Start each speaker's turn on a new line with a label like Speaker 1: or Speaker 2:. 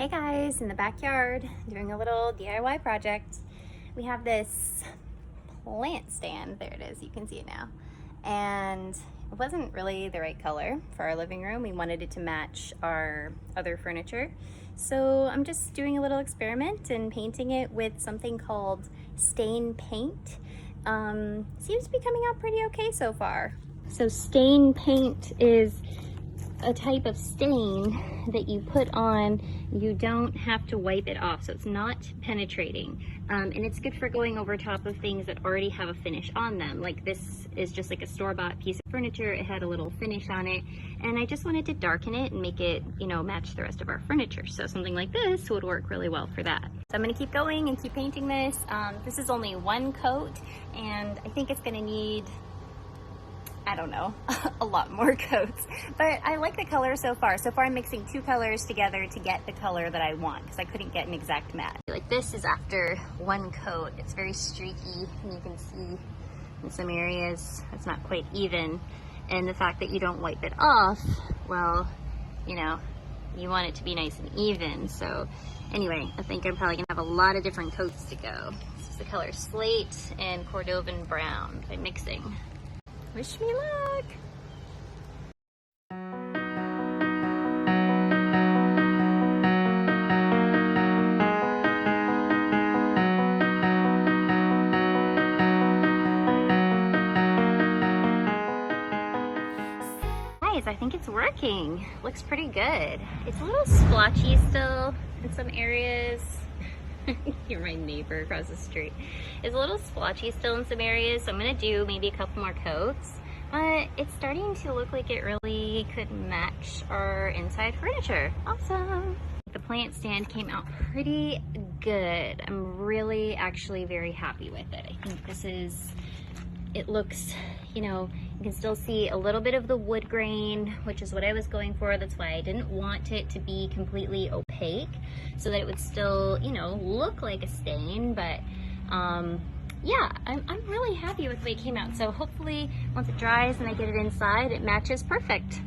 Speaker 1: Hey guys, in the backyard doing a little DIY project. We have this plant stand. There it is, you can see it now. And it wasn't really the right color for our living room. We wanted it to match our other furniture. So I'm just doing a little experiment and painting it with something called stain paint. Seems to be coming out pretty okay so far. So stain paint is a type of stain that you put on. You don't have to wipe it off, so it's not penetrating, and it's good for going over top of things that already have a finish on them. Like this is just like a store-bought piece of furniture. It had a little finish on it, and I just wanted to darken it and make it, you know, match the rest of our furniture. So something like this would work really well for that. So I'm going to keep going and keep painting this. This is only one coat, and I think it's going to need, I don't know, a lot more coats, but I like the color so far. So far I'm mixing two colors together to get the color that I want, because I couldn't get an exact match. Like this is after one coat. It's very streaky, and you can see in some areas it's not quite even. And the fact that you don't wipe it off, well, you know, you want it to be nice and even. So anyway, I think I'm probably gonna have a lot of different coats to go. This is the color Slate and Cordovan Brown by mixing. Wish me luck! Guys, I think it's working. Looks pretty good. It's a little splotchy still in some areas. You're my neighbor across the street. It's a little splotchy still in some areas, so I'm gonna do maybe a couple more coats. But it's starting to look like it really could match our inside furniture. Awesome! The plant stand came out pretty good. I'm really actually very happy with it. I think this is, it looks, you know, you can still see a little bit of the wood grain, which is what I was going for. That's why I didn't want it to be completely opaque, so that it would still, you know, look like a stain. But yeah, I'm really happy with the way it came out. So hopefully once it dries and I get it inside, it matches perfect.